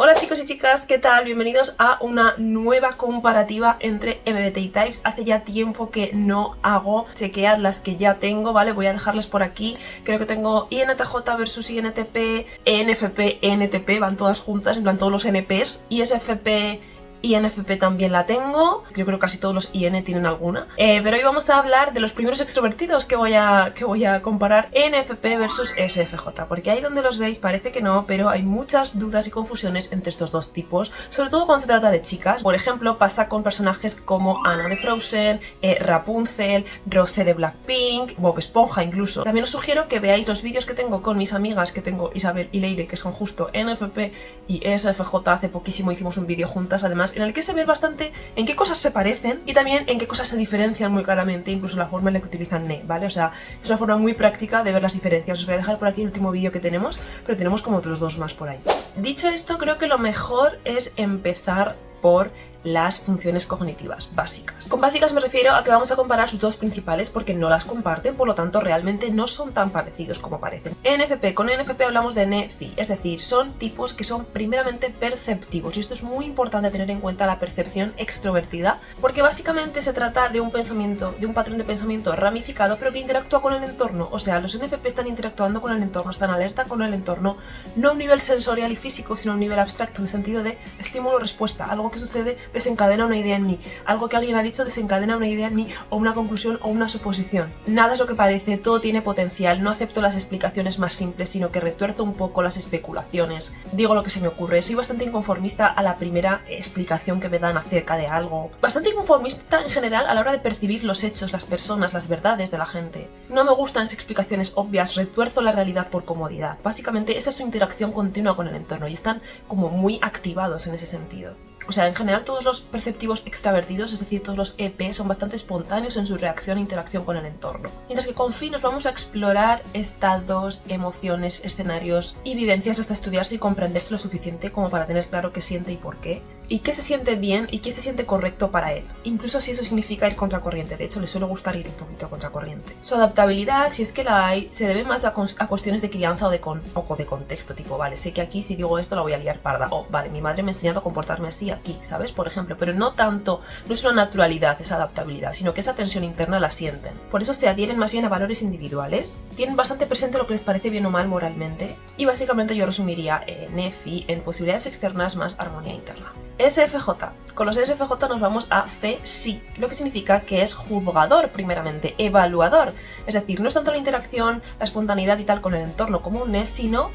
Hola chicos y chicas, ¿qué tal? Bienvenidos a una nueva comparativa entre MBTI Types. Hace ya tiempo que no hago chequear las que ya tengo, ¿vale? Voy a dejarles por aquí. Creo que tengo INTJ versus INTP, ENFP, ENTP, van todas juntas, en plan todos los NPs, ISFP, INFP también la tengo, yo creo que casi todos los IN tienen alguna, pero hoy vamos a hablar de los primeros extrovertidos que voy a comparar ENFP versus SFJ, porque ahí donde los veis parece que no, pero hay muchas dudas y confusiones entre estos dos tipos, sobre todo cuando se trata de chicas. Por ejemplo, pasa con personajes como Anna de Frozen, Rapunzel, Rosé de Blackpink, Bob Esponja incluso. También os sugiero que veáis los vídeos que tengo con mis amigas, que tengo Isabel y Leire, que son justo ENFP y SFJ. Hace poquísimo hicimos un vídeo juntas, además, en el que se ve bastante en qué cosas se parecen y también en qué cosas se diferencian muy claramente, incluso la forma en la que utilizan NE, ¿vale? O sea, es una forma muy práctica de ver las diferencias. Os voy a dejar por aquí el último vídeo que tenemos, pero tenemos como otros dos más por ahí. Dicho esto, creo que lo mejor es empezar por las funciones cognitivas básicas. Con básicas me refiero a que vamos a comparar sus dos principales porque no las comparten, por lo tanto realmente no son tan parecidos como parecen. ENFP, con ENFP hablamos de NE-Phi, es decir, son tipos que son primeramente perceptivos, y esto es muy importante tener en cuenta la percepción extrovertida, porque básicamente se trata de un pensamiento, de un patrón de pensamiento ramificado, pero que interactúa con el entorno. O sea, los NFP están interactuando con el entorno, están alerta con el entorno, no a un nivel sensorial y físico, sino a un nivel abstracto, en el sentido de estímulo-respuesta. Algo que sucede desencadena una idea en mí, algo que alguien ha dicho desencadena una idea en mí, o una conclusión o una suposición. Nada es lo que parece, todo tiene potencial, no acepto las explicaciones más simples, sino que retuerzo un poco las especulaciones, digo lo que se me ocurre, soy bastante inconformista a la primera explicación que me dan acerca de algo, bastante inconformista en general a la hora de percibir los hechos, las personas, las verdades de la gente. No me gustan las explicaciones obvias, retuerzo la realidad por comodidad. Básicamente esa es su interacción continua con el entorno y están como muy activados en ese sentido. O sea, en general todos los perceptivos extravertidos, es decir, todos los EP, son bastante espontáneos en su reacción e interacción con el entorno. Mientras que con Phi nos vamos a explorar estados, emociones, escenarios y vivencias hasta estudiarse y comprenderse lo suficiente como para tener claro qué siente y por qué, y qué se siente bien y qué se siente correcto para él, incluso si eso significa ir contracorriente. De hecho, le suele gustar ir un poquito a contracorriente. Su adaptabilidad, si es que la hay, se debe más a cuestiones de crianza o de contexto, tipo, vale, sé que aquí si digo esto la voy a liar parda, o vale, mi madre me ha enseñado a comportarme así aquí, ¿sabes? Por ejemplo, pero no tanto, no es una naturalidad esa adaptabilidad, sino que esa tensión interna la sienten. Por eso se adhieren más bien a valores individuales, tienen bastante presente lo que les parece bien o mal moralmente, y básicamente yo resumiría NE-Phi en posibilidades externas más armonía interna. SFJ. Con los SFJ nos vamos a Fe-Si, lo que significa que es juzgador primeramente, evaluador. Es decir, no es tanto la interacción, la espontaneidad y tal con el entorno como un NE, sino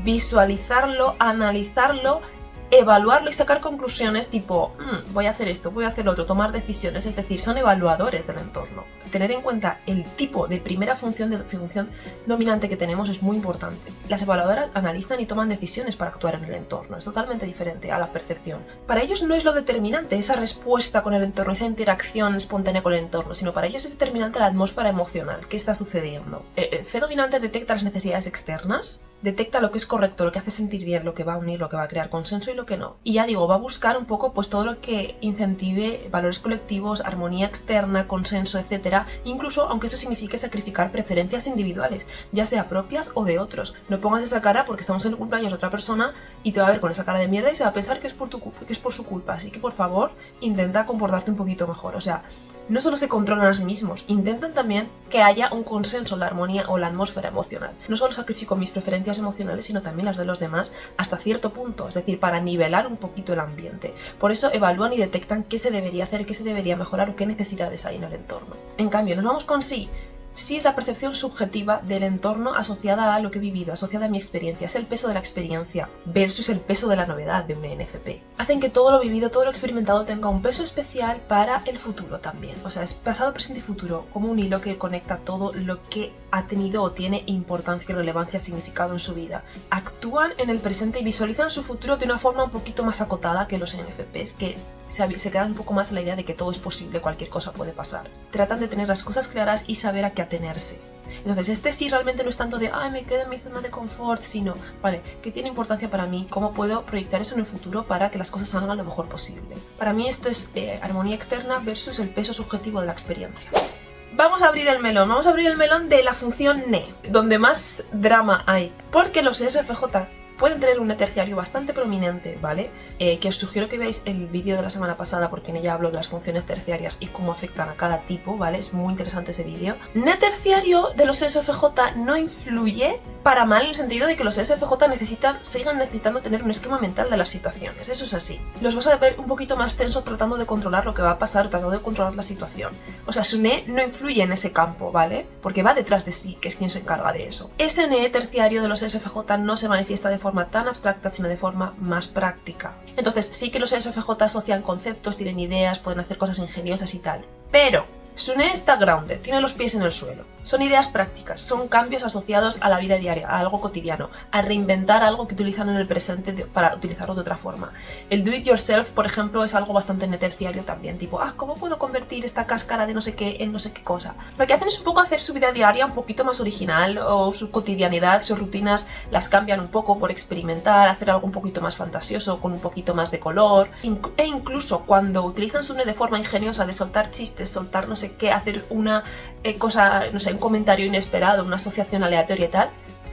visualizarlo, analizarlo, evaluarlo y sacar conclusiones tipo voy a hacer esto, voy a hacer lo otro, tomar decisiones. Es decir, son evaluadores del entorno. Tener en cuenta el tipo de primera función dominante que tenemos es muy importante. Las evaluadoras analizan y toman decisiones para actuar en el entorno. Es totalmente diferente a la percepción. Para ellos no es lo determinante esa respuesta con el entorno, esa interacción espontánea con el entorno, sino para ellos es determinante la atmósfera emocional. ¿Qué está sucediendo? Fe dominante detecta las necesidades externas, detecta lo que es correcto, lo que hace sentir bien, lo que va a unir, lo que va a crear consenso y lo que no. Y ya digo, va a buscar un poco pues todo lo que incentive valores colectivos, armonía externa, consenso, etcétera, incluso aunque eso signifique sacrificar preferencias individuales, ya sea propias o de otros. No pongas esa cara porque estamos en el cumpleaños de otra persona y te va a ver con esa cara de mierda y se va a pensar que es por tu culpa, que es por su culpa. Así que por favor, intenta comportarte un poquito mejor. O sea, no solo se controlan a sí mismos, intentan también que haya un consenso en la armonía o la atmósfera emocional. No solo sacrifico mis preferencias emocionales, sino también las de los demás hasta cierto punto, es decir, para nivelar un poquito el ambiente. Por eso evalúan y detectan qué se debería hacer, qué se debería mejorar o qué necesidades hay en el entorno. En cambio, nos vamos con Sí. Sí es la percepción subjetiva del entorno asociada a lo que he vivido, asociada a mi experiencia. Es el peso de la experiencia versus el peso de la novedad de un ENFP. Hacen que todo lo vivido, todo lo experimentado tenga un peso especial para el futuro también. O sea, es pasado, presente y futuro, como un hilo que conecta todo lo que ha tenido o tiene importancia, relevancia, significado en su vida. Actúan en el presente y visualizan su futuro de una forma un poquito más acotada que los ENFPs, que se quedan un poco más en la idea de que todo es posible, cualquier cosa puede pasar. Tratan de tener las cosas claras y saber a qué atenerse. Entonces este sí realmente no es tanto de me quedo en mi zona de confort, sino, vale, ¿qué tiene importancia para mí? ¿Cómo puedo proyectar eso en el futuro para que las cosas salgan lo mejor posible? Para mí esto es armonía externa versus el peso subjetivo de la experiencia. Vamos a abrir el melón de la función NE, donde más drama hay, porque los SFJ pueden tener un N terciario bastante prominente, ¿vale? Que os sugiero que veáis el vídeo de la semana pasada porque en ella hablo de las funciones terciarias y cómo afectan a cada tipo, ¿vale? Es muy interesante ese vídeo. N terciario de los SFJ no influye para mal en el sentido de que los SFJ sigan necesitando tener un esquema mental de las situaciones, eso es así. Los vas a ver un poquito más tensos tratando de controlar lo que va a pasar o tratando de controlar la situación. O sea, su NE no influye en ese campo, ¿vale? Porque va detrás de sí, que es quien se encarga de eso. Ese NE terciario de los SFJ no se manifiesta de forma tan abstracta, sino de forma más práctica. Entonces, sí que los SFJ asocian conceptos, tienen ideas, pueden hacer cosas ingeniosas y tal, pero su NE está grounded, tiene los pies en el suelo. Son ideas prácticas, son cambios asociados a la vida diaria, a algo cotidiano, a reinventar algo que utilizan en el presente para utilizarlo de otra forma. El do it yourself, por ejemplo, es algo bastante N terciario también, tipo, ¿cómo puedo convertir esta cáscara de no sé qué en no sé qué cosa? Lo que hacen es un poco hacer su vida diaria un poquito más original, o su cotidianidad, sus rutinas las cambian un poco por experimentar, hacer algo un poquito más fantasioso, con un poquito más de color, e incluso cuando utilizan su NE de forma ingeniosa de soltar chistes, soltar no sé qué, hacer una cosa, no sé, un comentario inesperado, una asociación aleatoria y tal,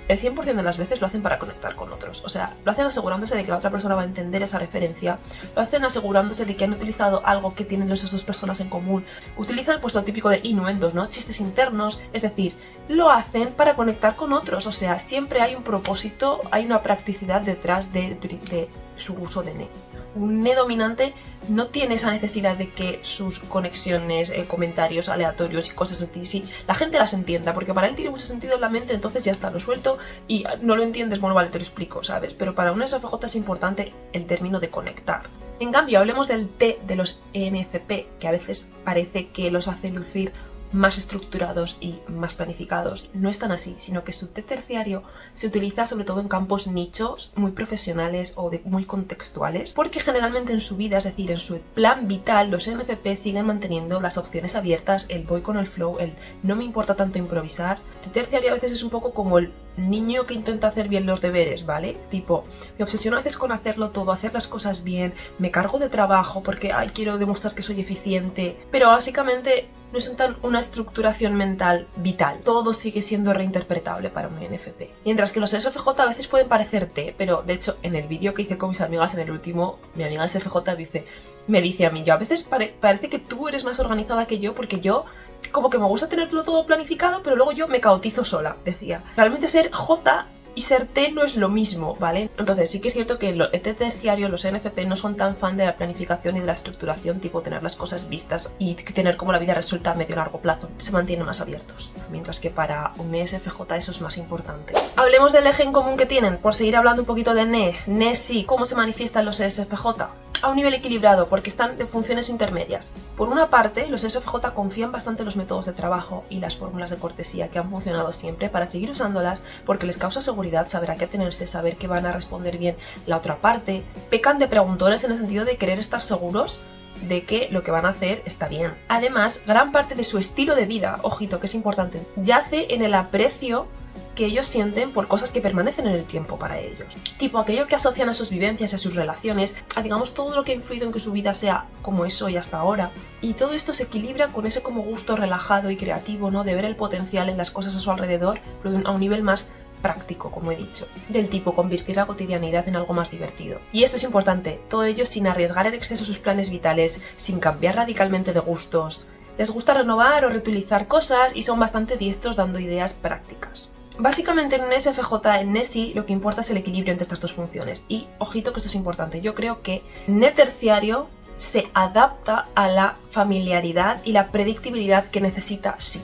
el 100% de las veces lo hacen para conectar con otros. O sea, lo hacen asegurándose de que la otra persona va a entender esa referencia, lo hacen asegurándose de que han utilizado algo que tienen esas dos personas en común. Utilizan pues lo típico de innuendos, ¿no? Chistes internos, es decir, lo hacen para conectar con otros. O sea, siempre hay un propósito, hay una practicidad detrás de su uso de NE. Un NE dominante no tiene esa necesidad de que sus conexiones, comentarios aleatorios y cosas así, la gente las entienda, porque para él tiene mucho sentido en la mente, entonces ya está, lo suelto y no lo entiendes, bueno, vale, te lo explico, ¿sabes? Pero para un SFJ es importante el término de conectar. En cambio, hablemos del T de los ENFP, que a veces parece que los hace lucir más estructurados y más planificados. No es tan así, sino que su T terciario se utiliza sobre todo en campos nichos muy profesionales o muy contextuales, porque generalmente en su vida, es decir, en su plan vital, los NFP siguen manteniendo las opciones abiertas, el voy con el flow, el no me importa tanto improvisar. T terciario a veces es un poco como el niño que intenta hacer bien los deberes, ¿vale? Tipo, me obsesiono a veces con hacerlo todo, hacer las cosas bien, me cargo de trabajo porque quiero demostrar que soy eficiente, pero básicamente no es una estructuración mental vital. Todo sigue siendo reinterpretable para un NFP. Mientras que los SFJ a veces pueden parecer T, pero de hecho en el vídeo que hice con mis amigas en el último, mi amiga SFJ me dice a mí, yo a veces parece que tú eres más organizada que yo, porque yo como que me gusta tenerlo todo planificado, pero luego yo me caotizo sola, decía. Realmente ser J y ser T no es lo mismo, ¿vale? Entonces sí que es cierto que el T terciario, los NFP, no son tan fan de la planificación y de la estructuración, tipo tener las cosas vistas y tener como la vida resuelta a medio y largo plazo. Se mantienen más abiertos, mientras que para un SFJ eso es más importante. Hablemos del eje en común que tienen, por seguir hablando un poquito de NE. NE sí, ¿cómo se manifiestan los SFJ? A un nivel equilibrado, porque están de funciones intermedias. Por una parte, los SFJ confían bastante en los métodos de trabajo y las fórmulas de cortesía que han funcionado siempre para seguir usándolas porque les causa seguridad saber a qué atenerse, saber que van a responder bien la otra parte. Pecan de preguntones en el sentido de querer estar seguros de que lo que van a hacer está bien. Además, gran parte de su estilo de vida, ojito que es importante, yace en el aprecio que ellos sienten por cosas que permanecen en el tiempo para ellos. Tipo aquello que asocian a sus vivencias y a sus relaciones, a digamos todo lo que ha influido en que su vida sea como es hoy hasta ahora. Y todo esto se equilibra con ese como gusto relajado y creativo, ¿no? De ver el potencial en las cosas a su alrededor, pero a un nivel más práctico, como he dicho, del tipo convertir la cotidianidad en algo más divertido. Y esto es importante, todo ello sin arriesgar en exceso sus planes vitales, sin cambiar radicalmente de gustos. Les gusta renovar o reutilizar cosas y son bastante diestros dando ideas prácticas. Básicamente en un SFJ, en NESI, lo que importa es el equilibrio entre estas dos funciones. Y ojito que esto es importante, yo creo que NE terciario se adapta a la familiaridad y la predictibilidad que necesita SI.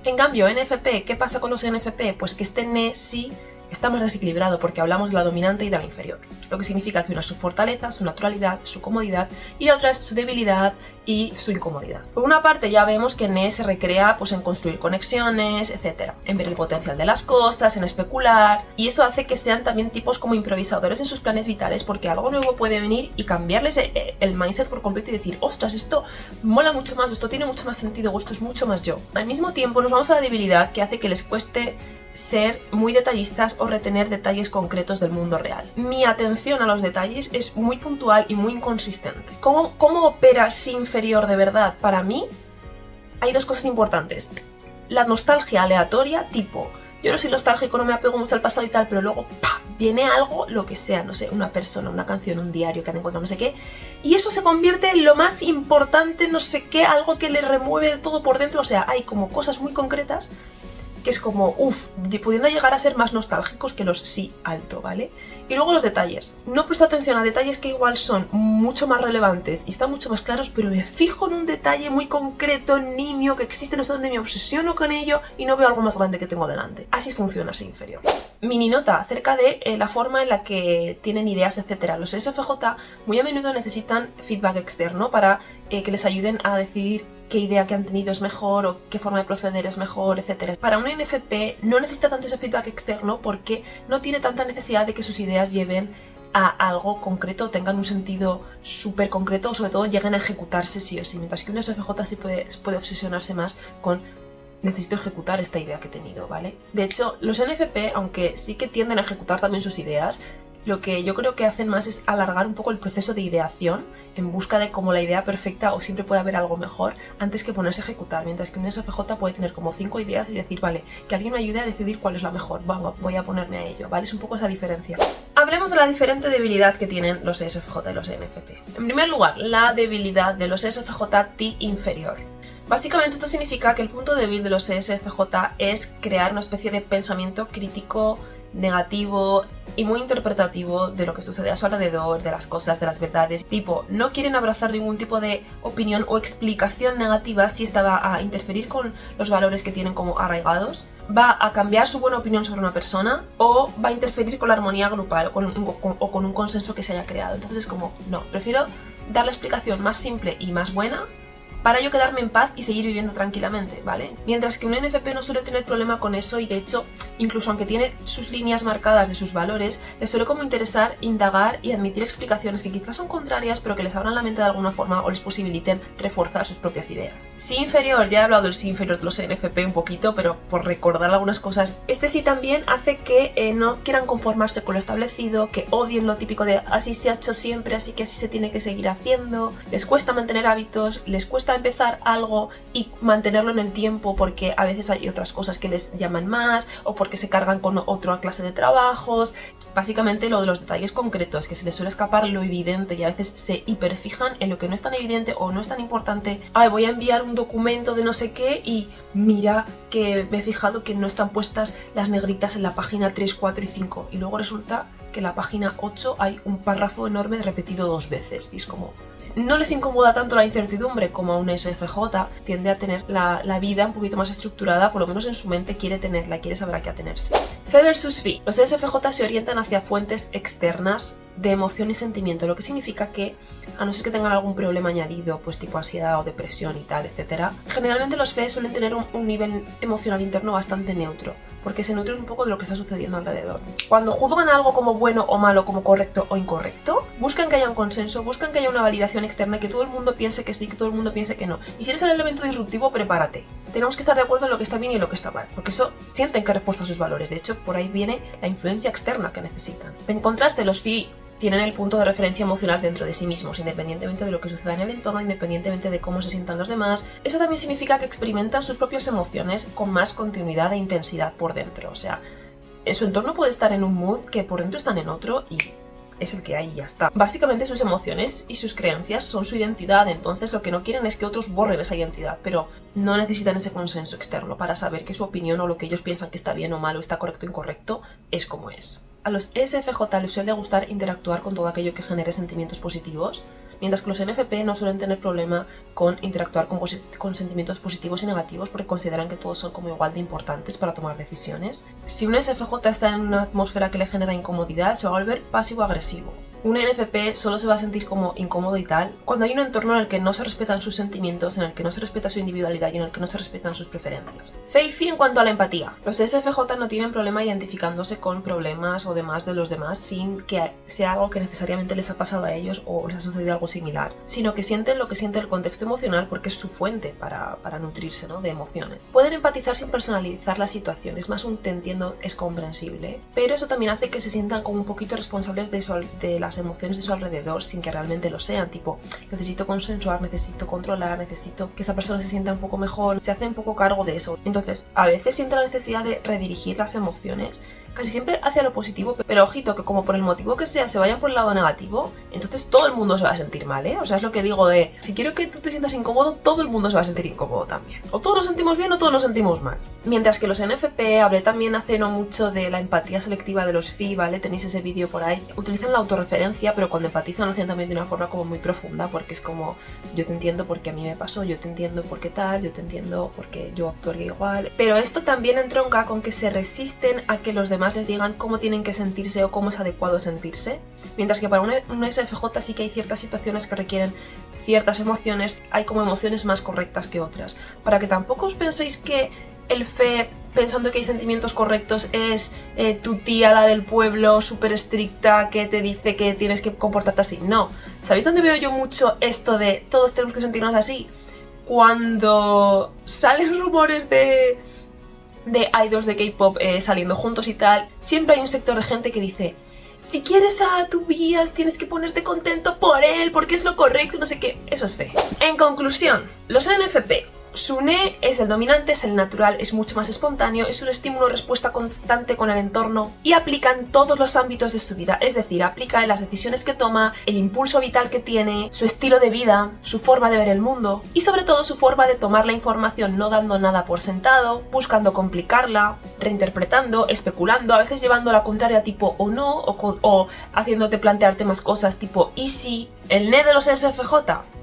En cambio, NFP, ¿qué pasa con los NFP? Pues que este NE-SI está más desequilibrado porque hablamos de la dominante y de la inferior, lo que significa que una es su fortaleza, su naturalidad, su comodidad y la otra es su debilidad y su incomodidad. Por una parte ya vemos que NE se recrea pues, en construir conexiones, etc., en ver el potencial de las cosas, en especular, y eso hace que sean también tipos como improvisadores en sus planes vitales porque algo nuevo puede venir y cambiarles el mindset por completo y decir, ostras, esto mola mucho más, esto tiene mucho más sentido, o esto es mucho más yo. Al mismo tiempo nos vamos a la debilidad que hace que les cueste ser muy detallistas o retener detalles concretos del mundo real. Mi atención a los detalles es muy puntual y muy inconsistente. ¿Cómo opera SI inferior de verdad? Para mí hay dos cosas importantes. La nostalgia aleatoria, tipo, yo no soy nostálgico, no me apego mucho al pasado y tal, pero luego ¡pam! viene algo, lo que sea, no sé, una persona, una canción, un diario que han encontrado, no sé qué, y eso se convierte en lo más importante, no sé qué, algo que le remueve de todo por dentro. O sea, hay como cosas muy concretas que es como, pudiendo llegar a ser más nostálgicos que los sí alto, ¿vale? Y luego los detalles. No presto atención a detalles que igual son mucho más relevantes y están mucho más claros, pero me fijo en un detalle muy concreto, nimio, que existe, no sé dónde, me obsesiono con ello y no veo algo más grande que tengo delante. Así funciona ese inferior. Mini nota acerca de la forma en la que tienen ideas, etc. Los SFJ muy a menudo necesitan feedback externo para que les ayuden a decidir qué idea que han tenido es mejor o qué forma de proceder es mejor, etc. Para un INFP no necesita tanto ese feedback externo porque no tiene tanta necesidad de que sus ideas lleven a algo concreto, tengan un sentido súper concreto o sobre todo lleguen a ejecutarse sí o sí, mientras que un SFJ sí puede obsesionarse más con necesito ejecutar esta idea que he tenido, ¿vale? De hecho, los NFP, aunque sí que tienden a ejecutar también sus ideas, lo que yo creo que hacen más es alargar un poco el proceso de ideación en busca de como la idea perfecta o siempre puede haber algo mejor antes que ponerse a ejecutar, mientras que un SFJ puede tener como 5 ideas y decir, vale, que alguien me ayude a decidir cuál es la mejor, voy a ponerme a ello, ¿vale? Es un poco esa diferencia. Hablemos de la diferente debilidad que tienen los SFJ y los NFP. En primer lugar, la debilidad de los SFJ T inferior. Básicamente esto significa que el punto débil de los SFJ es crear una especie de pensamiento crítico, negativo y muy interpretativo de lo que sucede a su alrededor, de las cosas, de las verdades. Tipo, no quieren abrazar ningún tipo de opinión o explicación negativa si esta va a interferir con los valores que tienen como arraigados, va a cambiar su buena opinión sobre una persona o va a interferir con la armonía grupal o con un consenso que se haya creado. Entonces es como, no, prefiero dar la explicación más simple y más buena para yo quedarme en paz y seguir viviendo tranquilamente, ¿vale? Mientras que un NFP no suele tener problema con eso y de hecho, incluso aunque tiene sus líneas marcadas de sus valores, les suele como interesar, indagar y admitir explicaciones que quizás son contrarias pero que les abran la mente de alguna forma o les posibiliten reforzar sus propias ideas. Sí inferior, ya he hablado del sí inferior de los NFP un poquito, pero por recordar algunas cosas, este sí también hace que no quieran conformarse con lo establecido, que odien lo típico de así se ha hecho siempre, así que así se tiene que seguir haciendo, les cuesta mantener hábitos, les cuesta empezar algo y mantenerlo en el tiempo porque a veces hay otras cosas que les llaman más o porque se cargan con otra clase de trabajos. Básicamente lo de los detalles concretos, que se les suele escapar lo evidente y a veces se hiperfijan en lo que no es tan evidente o no es tan importante. Ay, voy a enviar un documento de no sé qué y mira que me he fijado que no están puestas las negritas en la página 3, 4 y 5 y luego resulta que en la página 8 hay un párrafo enorme repetido 2 veces y es como, no les incomoda tanto la incertidumbre como a un SFJ, tiende a tener la vida un poquito más estructurada, por lo menos en su mente quiere tenerla, quiere saber a qué atenerse. Fe versus Fi. Los SFJ se orientan hacia fuentes externas de emoción y sentimiento, lo que significa que, a no ser que tengan algún problema añadido, pues tipo ansiedad o depresión y tal, etc., generalmente los Fe suelen tener un nivel emocional interno bastante neutro, porque se nutren un poco de lo que está sucediendo alrededor. Cuando juzgan algo como bueno o malo, como correcto o incorrecto, buscan que haya un consenso, buscan que haya una validación externa, que todo el mundo piense que sí, que todo el mundo piense que no. Y si eres el elemento disruptivo, prepárate. Tenemos que estar de acuerdo en lo que está bien y en lo que está mal, porque eso sienten que refuerza sus valores. De hecho, por ahí viene la influencia externa que necesitan. En contraste, los Fi tienen el punto de referencia emocional dentro de sí mismos, independientemente de lo que suceda en el entorno, independientemente de cómo se sientan los demás. Eso también significa que experimentan sus propias emociones con más continuidad e intensidad por dentro. O sea, en su entorno puede estar en un mood que por dentro están en otro y es el que hay y ya está. Básicamente sus emociones y sus creencias son su identidad, entonces lo que no quieren es que otros borren esa identidad, pero no necesitan ese consenso externo para saber que su opinión o lo que ellos piensan que está bien o mal o está correcto o incorrecto es como es. A los SFJ les suele gustar interactuar con todo aquello que genere sentimientos positivos, mientras que los NFP no suelen tener problema con interactuar con sentimientos positivos y negativos porque consideran que todos son como igual de importantes para tomar decisiones. Si un SFJ está en una atmósfera que le genera incomodidad, se va a volver pasivo-agresivo. Un NFP solo se va a sentir como incómodo y tal cuando hay un entorno en el que no se respetan sus sentimientos, en el que no se respeta su individualidad y en el que no se respetan sus preferencias. Fe y Fi en cuanto a la empatía. Los SFJ no tienen problema identificándose con problemas o demás de los demás sin que sea algo que necesariamente les ha pasado a ellos o les ha sucedido algo similar, sino que sienten lo que siente el contexto emocional porque es su fuente para nutrirse, ¿no?, de emociones. Pueden empatizar sin personalizar la situación, es más un te entiendo, es comprensible, pero eso también hace que se sientan como un poquito responsables de las emociones de su alrededor sin que realmente lo sean, tipo, necesito consensuar, necesito controlar, necesito que esa persona se sienta un poco mejor, se hace un poco cargo de eso. Entonces, a veces siente la necesidad de redirigir las emociones casi siempre hacia lo positivo, pero ojito que como por el motivo que sea se vayan por el lado negativo, entonces todo el mundo se va a sentir mal, ¿eh? O sea, es lo que digo de, si quiero que tú te sientas incómodo, todo el mundo se va a sentir incómodo también. O todos nos sentimos bien o todos nos sentimos mal. Mientras que los NFP, hablé también hace no mucho de la empatía selectiva de los FI, ¿vale? Tenéis ese vídeo por ahí. Utilizan la autorreferencia, pero cuando empatizan lo hacen también de una forma como muy profunda, porque es como, yo te entiendo porque a mí me pasó, yo te entiendo porque tal, yo te entiendo porque yo actuaría igual. Pero esto también entronca con que se resisten a que los demás les digan cómo tienen que sentirse o cómo es adecuado sentirse. Mientras que para un SFJ sí que hay ciertas situaciones que requieren ciertas emociones, hay como emociones más correctas que otras. Para que tampoco os penséis que el FE, pensando que hay sentimientos correctos, es tu tía, la del pueblo, súper estricta, que te dice que tienes que comportarte así. No. ¿Sabéis dónde veo yo mucho esto de todos tenemos que sentirnos así? Cuando salen rumores de idols de K-pop saliendo juntos y tal, siempre hay un sector de gente que dice, si quieres a tu bias tienes que ponerte contento por él, porque es lo correcto, no sé qué. Eso es fe. En conclusión, los NFP. Su NE es el dominante, es el natural, es mucho más espontáneo, es un estímulo-respuesta constante con el entorno y aplica en todos los ámbitos de su vida, es decir, aplica en las decisiones que toma, el impulso vital que tiene, su estilo de vida, su forma de ver el mundo y sobre todo su forma de tomar la información no dando nada por sentado, buscando complicarla, reinterpretando, especulando, a veces llevando a la contraria tipo o no, o haciéndote plantearte más cosas tipo y si. El NE de los SFJ,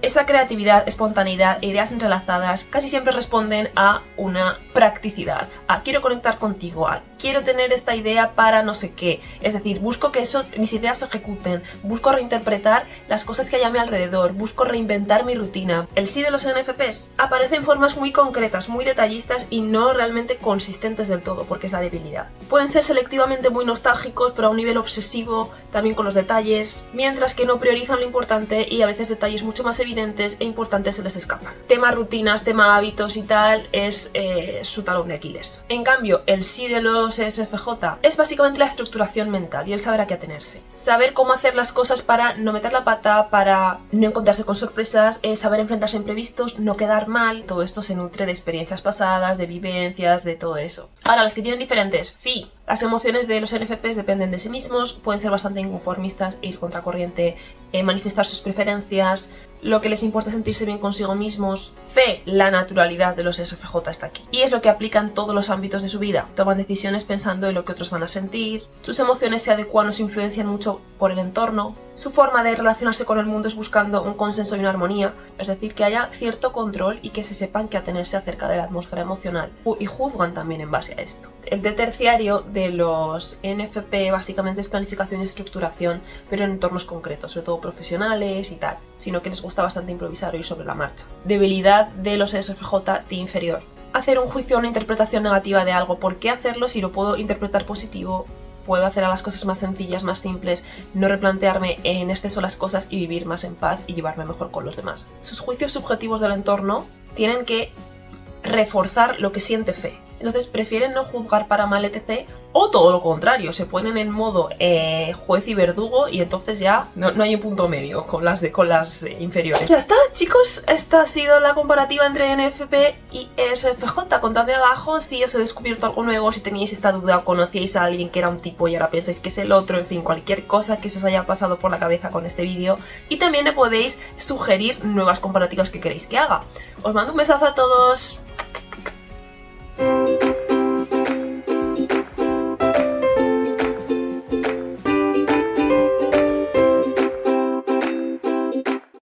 esa creatividad, espontaneidad e ideas entrelazadas casi siempre responden a una practicidad, a quiero conectar contigo, a quiero tener esta idea para no sé qué, es decir, busco que mis ideas se ejecuten, busco reinterpretar las cosas que hay a mi alrededor, busco reinventar mi rutina. El sí de los NFPs aparece en formas muy concretas, muy detallistas y no realmente consistentes del todo, porque es la debilidad. Pueden ser selectivamente muy nostálgicos, pero a un nivel obsesivo también con los detalles, mientras que no priorizan lo importante y a veces detalles mucho más evidentes e importantes se les escapan. Tema rutinas, tema hábitos y tal es su talón de Aquiles. En cambio, el sí de los SFJ es básicamente la estructuración mental y el saber a qué atenerse. Saber cómo hacer las cosas para no meter la pata, para no encontrarse con sorpresas, saber enfrentarse a imprevistos, no quedar mal. Todo esto se nutre de experiencias pasadas, de vivencias, de todo eso. Ahora, las que tienen diferentes, FI. Las emociones de los NFPs dependen de sí mismos, pueden ser bastante inconformistas, ir contracorriente, manifestar sus preferencias, lo que les importa es sentirse bien consigo mismos. Fe, la naturalidad de los SFJ está aquí. Y es lo que aplican en todos los ámbitos de su vida. Toman decisiones pensando en lo que otros van a sentir, sus emociones se adecuan o se influencian mucho por el entorno, su forma de relacionarse con el mundo es buscando un consenso y una armonía, es decir, que haya cierto control y que se sepan que atenerse acerca de la atmósfera emocional y juzgan también en base a esto. El de terciario de los NFP básicamente es planificación y estructuración, pero en entornos concretos, sobre todo profesionales y tal, sino que les gusta bastante improvisar o ir sobre la marcha. Debilidad de los SFJ, T inferior. Hacer un juicio o una interpretación negativa de algo. ¿Por qué hacerlo si lo puedo interpretar positivo? Puedo hacer a las cosas más sencillas, más simples, no replantearme en exceso las cosas y vivir más en paz y llevarme mejor con los demás. Sus juicios subjetivos del entorno tienen que reforzar lo que siente Fe. Entonces prefieren no juzgar para mal, etc. O todo lo contrario, se ponen en modo juez y verdugo y entonces ya no hay un punto medio con las inferiores. Ya está, chicos, esta ha sido la comparativa entre NFP y SFJ. Contadme abajo si os he descubierto algo nuevo, si teníais esta duda o conocíais a alguien que era un tipo y ahora pensáis que es el otro, en fin, cualquier cosa que os haya pasado por la cabeza con este vídeo. Y también me podéis sugerir nuevas comparativas que queréis que haga. Os mando un besazo a todos.